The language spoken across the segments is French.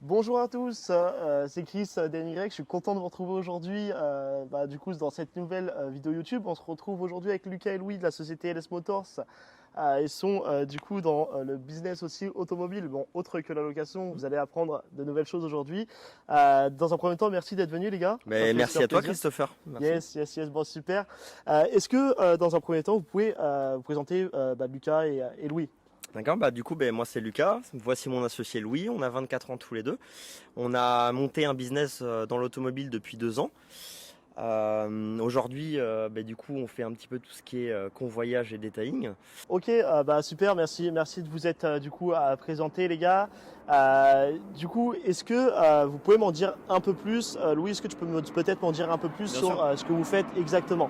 Bonjour à tous, c'est Chris d'NY, je suis content de vous retrouver aujourd'hui du coup dans cette nouvelle vidéo YouTube. On se retrouve aujourd'hui avec Lucas et Louis de la société LS Motors. Ils sont du coup dans le business aussi automobile, bon autre que la location, vous allez apprendre de nouvelles choses aujourd'hui. Dans un premier temps, merci d'être venus les gars. Ça Mais fait merci super à toi plaisir. Christopher. Merci. Yes, bon super. Est-ce que dans un premier temps vous pouvez vous présenter Lucas et Louis? D'accord, du coup moi c'est Lucas, voici mon associé Louis, on a 24 ans tous les deux. On a monté un business dans l'automobile depuis 2 ans. Aujourd'hui du coup on fait un petit peu tout ce qui est convoyage et detailing. Ok, super, merci de vous être du coup présenté les gars. Du coup, est-ce que vous pouvez m'en dire un peu plus, Louis, est-ce que tu peux peut-être m'en dire un peu plus Bien sur sûr. ce que vous faites exactement?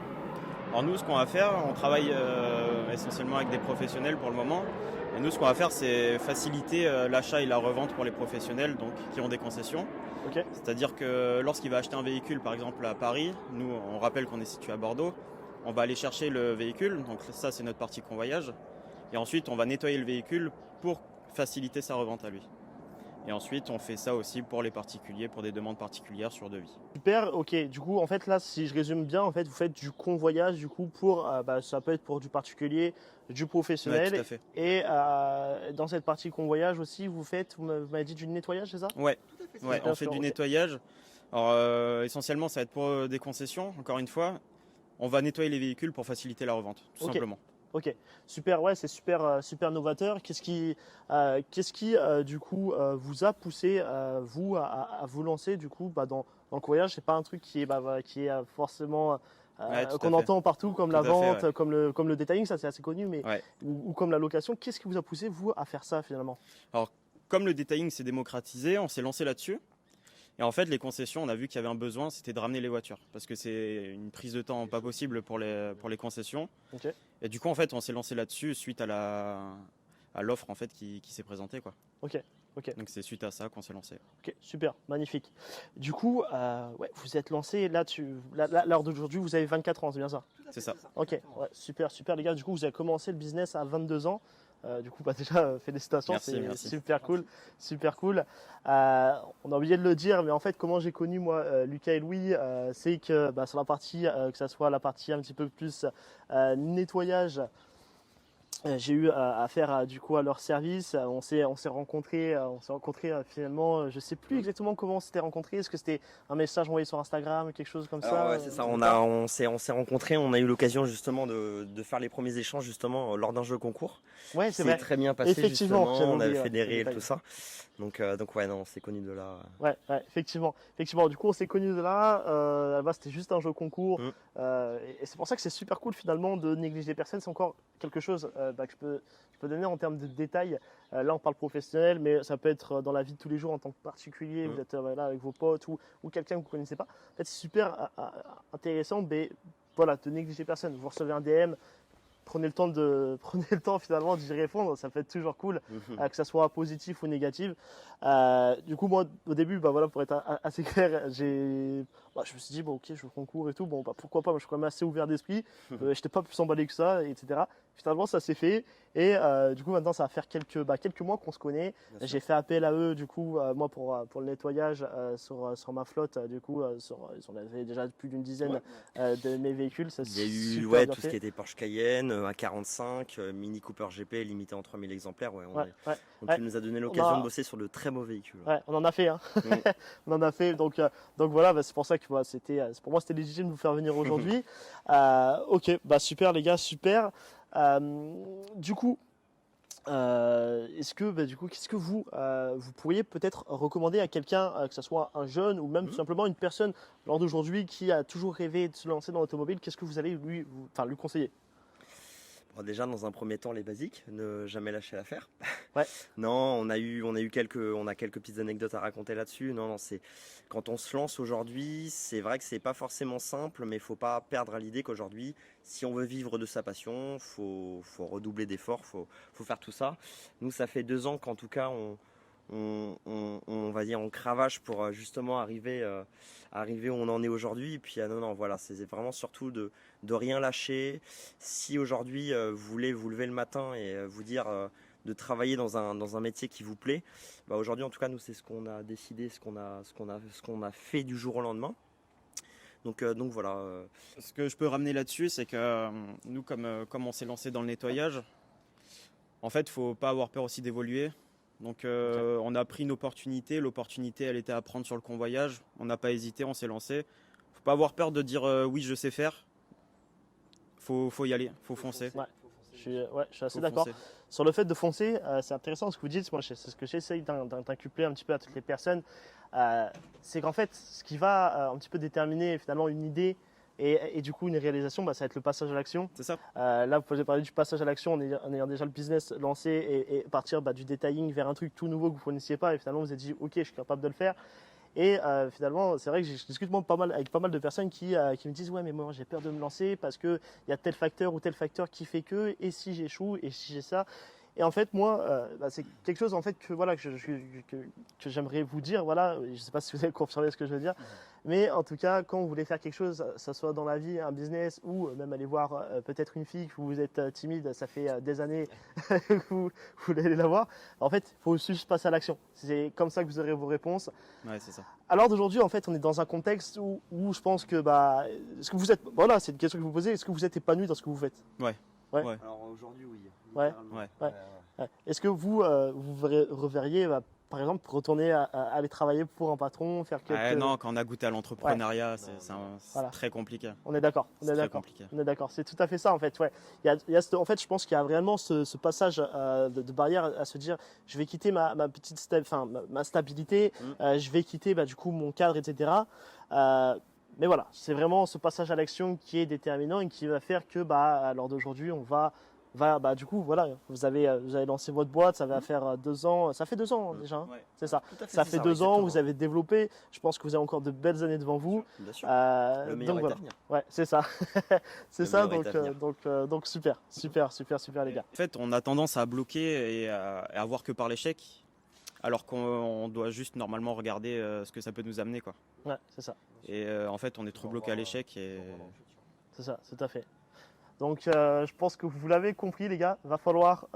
Alors nous, ce qu'on va faire, on travaille essentiellement avec des professionnels pour le moment. Et nous, ce qu'on va faire, c'est faciliter l'achat et la revente pour les professionnels donc, qui ont des concessions. Ok, C'est-à-dire que lorsqu'il va acheter un véhicule, par exemple à Paris, nous, on rappelle qu'on est situé à Bordeaux, on va aller chercher le véhicule. Donc ça, c'est notre partie convoyage. Et ensuite, on va nettoyer le véhicule pour faciliter sa revente à lui. Et ensuite, on fait ça aussi pour les particuliers, pour des demandes particulières sur devis. super, ok. Du coup, en fait, là, si je résume bien, en fait, vous faites du convoyage, du coup, pour, ça peut être pour du particulier, du Oui, tout professionnel. à fait. Et dans cette partie convoyage aussi, vous m'avez dit du nettoyage, c'est ça? Ouais, C'est ouais, bien on fait sûr, du ok. nettoyage. Alors essentiellement, ça va être pour des concessions. Encore une fois, on va nettoyer les véhicules pour faciliter la revente, tout Ok. simplement. Ok, super, ouais, c'est super, super novateur. Qu'est-ce qui du coup, vous a poussé, vous, à vous lancer, du coup, dans le courriage? C'est pas un truc qui est forcément, Ouais, tout à qu'on fait. entend partout, comme Tout la à fait, ouais. vente, comme le detailing, ça c'est assez connu, mais, Ouais. ou comme la location. Qu'est-ce qui vous a poussé, vous, à faire ça finalement? Alors, comme le detailing s'est démocratisé, on s'est lancé là-dessus. Et en fait, les concessions, on a vu qu'il y avait un besoin, c'était de ramener les voitures. Parce que c'est une prise de temps pas possible pour les concessions. Ok, Et du coup, en fait, on s'est lancé là-dessus suite à l'offre en fait, qui s'est présentée, quoi. ok, ok, Donc c'est suite à ça qu'on s'est lancé. ok, super, magnifique. Du coup, ouais, vous êtes lancé, là, l'heure d'aujourd'hui, vous avez 24 ans, c'est bien ça? C'est ça. Ok, ouais, super, super les gars. Du coup, vous avez commencé le business à 22 ans. Du coup, déjà, félicitations, Merci, c'est merci. super cool, super cool. On a oublié de le dire, mais en fait, comment j'ai connu moi Lucas et Louis, c'est que sur la partie, que ça soit la partie un petit peu plus nettoyage. J'ai eu affaire du coup à leur service. On s'est rencontrés finalement. Je sais plus exactement comment on s'était rencontrés. Est-ce que c'était un message envoyé sur Instagram, quelque chose comme Alors ça? ouais c'est ça, Je sais pas. on s'est rencontrés, on a eu l'occasion justement de faire les premiers échanges justement lors d'un jeu concours. Ouais, Qui c'est s'est vrai. très bien passé Effectivement, justement, j'avais on avait oublié fait ouais, des ce réels, détail. tout ça. Donc ouais non, on s'est connus de là. Ouais, effectivement, effectivement. Du coup, on s'est connus de là. Là-bas, c'était juste un jeu concours, Mm. et c'est pour ça que c'est super cool finalement de négliger personne. C'est encore quelque chose que je peux donner en termes de détails. Là, on parle professionnel, mais ça peut être dans la vie de tous les jours en tant que particulier. Mm. Vous êtes là avec vos potes ou quelqu'un que vous connaissez pas. En fait, c'est super intéressant, mais voilà, de négliger personne. Vous recevez un DM. Prenez le temps finalement d'y répondre, ça peut être toujours cool, Mhm. que ça soit positif ou négatif. Du coup, moi, au début, voilà, pour être assez clair, je me suis dit, bon, ok, je concours et tout, bon, pourquoi pas, moi, je suis quand même assez ouvert d'esprit, j'étais pas plus emballé que ça, etc. Finalement, ça s'est fait, et du coup, maintenant, ça va faire quelques mois qu'on se connaît. Bien sûr. J'ai fait appel à eux, du coup, moi, pour le nettoyage sur ma flotte, du coup, ils en avaient déjà plus d'une dizaine de mes véhicules, ça Il y a c'est eu super bien tout ce qui fait. était Porsche Cayenne, A45, Mini Cooper GP limité en 3000 exemplaires. Ouais, Ouais, ouais, donc ouais. tu nous as donné On l'occasion de a, bosser sur de très beaux véhicules. ouais, on en a fait, hein. Mm. On en a fait. Donc voilà, c'est pour ça que pour moi, c'était légitime de vous faire venir aujourd'hui. Ok, super les gars, super. Du coup, qu'est-ce que vous pourriez peut-être recommander à quelqu'un, que ce soit un jeune ou même tout Mm. simplement une personne lors d'aujourd'hui qui a toujours rêvé de se lancer dans l'automobile, qu'est-ce que vous allez lui conseiller? Bon, déjà dans un premier temps les basiques, ne jamais lâcher l'affaire. Ouais, Non, on a quelques petites anecdotes à raconter là-dessus. Non, non, c'est quand on se lance aujourd'hui, c'est vrai que c'est pas forcément simple, mais il faut pas perdre à l'idée qu'aujourd'hui, si on veut vivre de sa passion, faut redoubler d'efforts, faut faire tout ça. Nous, ça fait 2 ans qu'en tout cas, on va dire on cravache pour justement arriver où on en est aujourd'hui. Et puis non, non, voilà, c'est vraiment surtout de rien lâcher. Si aujourd'hui vous voulez vous lever le matin et vous dire de travailler dans un métier qui vous plaît. Bah, aujourd'hui, en tout cas, nous, c'est ce qu'on a décidé, ce qu'on a fait du jour au lendemain. Donc voilà. Ce que je peux ramener là-dessus, c'est que nous, comme on s'est lancé dans le nettoyage, en fait, il ne faut pas avoir peur aussi d'évoluer. Donc on a pris une opportunité. L'opportunité, elle était à prendre sur le convoyage. On n'a pas hésité, on s'est lancé. Il ne faut pas avoir peur de dire oui, je sais faire. Faut y aller, il faut foncer. Ouais. Je suis assez d'accord. Sur le fait de foncer, c'est intéressant ce que vous dites. Moi, c'est ce que j'essaye d'inculper un petit peu à toutes les personnes. C'est qu'en fait, ce qui va un petit peu déterminer finalement une idée et du coup une réalisation, bah, ça va être le passage à l'action. C'est ça. Là, vous pouvez parler du passage à l'action en ayant déjà le business lancé et partir du detailing vers un truc tout nouveau que vous ne connaissiez pas et finalement vous êtes dit ok, je suis capable de le faire. Et finalement, c'est vrai que je discute avec pas mal de personnes qui me disent ouais mais moi j'ai peur de me lancer parce qu'il y a tel facteur ou tel facteur qui fait que, et si j'échoue, et si j'ai ça. Et en fait moi, c'est quelque chose en fait que j'aimerais vous dire. Voilà, je ne sais pas si vous allez confirmer ce que je veux dire. Mais en tout cas, quand vous voulez faire quelque chose, que ce soit dans la vie, un business ou même aller voir peut-être une fille que vous êtes timide, ça fait des années que vous voulez aller la voir, en fait, il faut juste passer à l'action. C'est comme ça que vous aurez vos réponses. Ouais, c'est ça. Alors d'aujourd'hui, en fait, on est dans un contexte où je pense que, est-ce que vous êtes, voilà, c'est une question que je vous posez, est-ce que vous êtes épanoui dans ce que vous faites? Ouais. Alors aujourd'hui, oui. Ouais. Est-ce que vous reverriez, par exemple, retourner aller travailler pour un patron, faire quelque... Non, quand on a goûté à l'entrepreneuriat, c'est très compliqué. On est d'accord. On est d'accord. C'est tout à fait ça, en fait. Ouais. En fait, je pense qu'il y a vraiment ce passage de barrière à se dire, je vais quitter ma stabilité, je vais quitter du coup mon cadre, etc. Mais voilà, c'est vraiment ce passage à l'action qui est déterminant et qui va faire que, à l'heure d'aujourd'hui, on va du coup, voilà, vous avez lancé votre boîte, ça va faire 2 ans, ça fait 2 ans déjà, hein, c'est ça. Ça fait 2 ans, vous avez développé, je pense que vous avez encore de belles années devant vous. Bien sûr. Le meilleur donc est voilà. à venir. Ouais, c'est ça. C'est Le ça, meilleur est à venir. donc super les gars. En fait, on a tendance à bloquer et à voir que par l'échec, alors qu'on doit juste normalement regarder ce que ça peut nous amener, quoi. Ouais, c'est ça. Et en fait, on est trop bloqué à l'échec et... C'est ça, tout à fait. Donc je pense que vous l'avez compris les gars, va falloir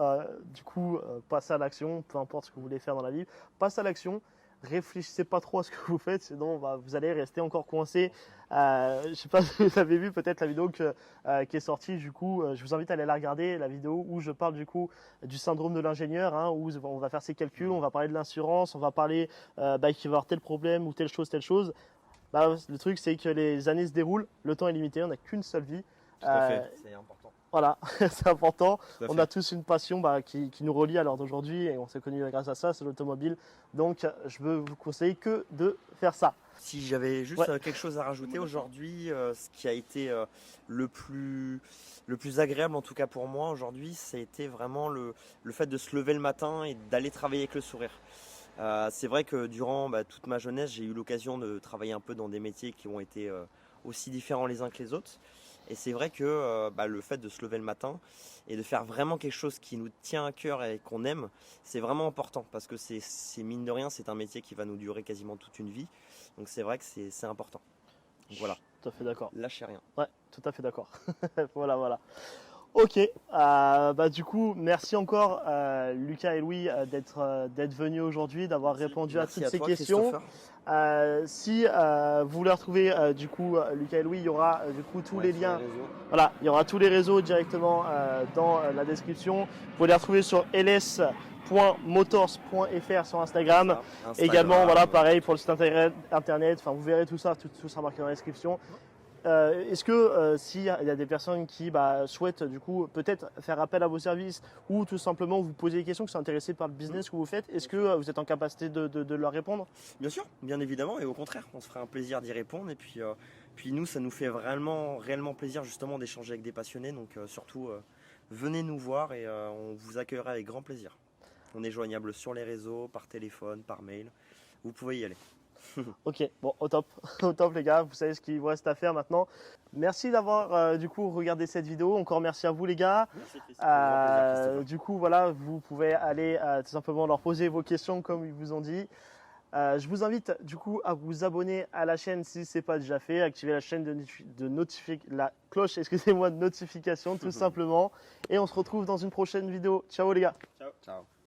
du coup passer à l'action, peu importe ce que vous voulez faire dans la vie, passez à l'action, réfléchissez pas trop à ce que vous faites, sinon vous allez rester encore coincé. Je sais pas si vous avez vu peut-être la vidéo qui est sortie, du coup je vous invite à aller la regarder, la vidéo où je parle du coup du syndrome de l'ingénieur, hein, où on va faire ses calculs, on va parler de l'assurance, on va parler qu'il va y avoir tel problème ou telle chose. Le truc c'est que les années se déroulent, le temps est limité, on n'a qu'une seule vie. Tout à fait. C'est important. Voilà, c'est important. On a fait. tous une passion qui nous relie à l'heure d'aujourd'hui et on s'est connus grâce à ça, c'est l'automobile. Donc je veux vous conseiller que de faire ça. Si j'avais juste quelque chose à rajouter aujourd'hui, ce qui a été le plus agréable en tout cas pour moi aujourd'hui, ça a été vraiment le fait de se lever le matin et d'aller travailler avec le sourire. C'est vrai que durant toute ma jeunesse, j'ai eu l'occasion de travailler un peu dans des métiers qui ont été aussi différents les uns que les autres. Et c'est vrai que le fait de se lever le matin et de faire vraiment quelque chose qui nous tient à cœur et qu'on aime, c'est vraiment important parce que c'est mine de rien, c'est un métier qui va nous durer quasiment toute une vie. Donc c'est vrai que c'est important. Donc voilà. Tout à fait d'accord. Lâchez rien. Ouais, tout à fait d'accord. Voilà. Ok, du coup, merci encore Lucas et Louis d'être venus aujourd'hui, d'avoir répondu à toutes ces questions. Si vous voulez retrouver du coup Lucas et Louis, il y aura du coup tous les liens. Voilà, il y aura tous les réseaux directement dans la description. Vous pouvez les retrouver sur ls.motors.fr sur Instagram. Également, voilà, pareil pour le site internet. Enfin, vous verrez tout ça, tout sera marqué dans la description. Est-ce que s'il y a des personnes qui souhaitent du coup peut-être faire appel à vos services ou tout simplement vous poser des questions, qui sont intéressées par le business que vous faites, est-ce que vous êtes en capacité de leur répondre? Bien sûr, bien évidemment, et au contraire, on se ferait un plaisir d'y répondre. Et puis nous, ça nous fait réellement plaisir justement d'échanger avec des passionnés. Donc surtout, venez nous voir et on vous accueillera avec grand plaisir. On est joignable sur les réseaux, par téléphone, par mail. Vous pouvez y aller. Ok, bon, au top les gars, vous savez ce qu'il vous reste à faire maintenant. Merci d'avoir du coup regardé cette vidéo, encore merci à vous les gars. Merci Christophe. Du coup voilà, vous pouvez aller tout simplement leur poser vos questions comme ils vous ont dit. Je vous invite du coup à vous abonner à la chaîne si ce n'est pas déjà fait, activer la chaîne la cloche excusez-moi, de notification tout simplement. Et on se retrouve dans une prochaine vidéo. Ciao les gars. Ciao. Ciao.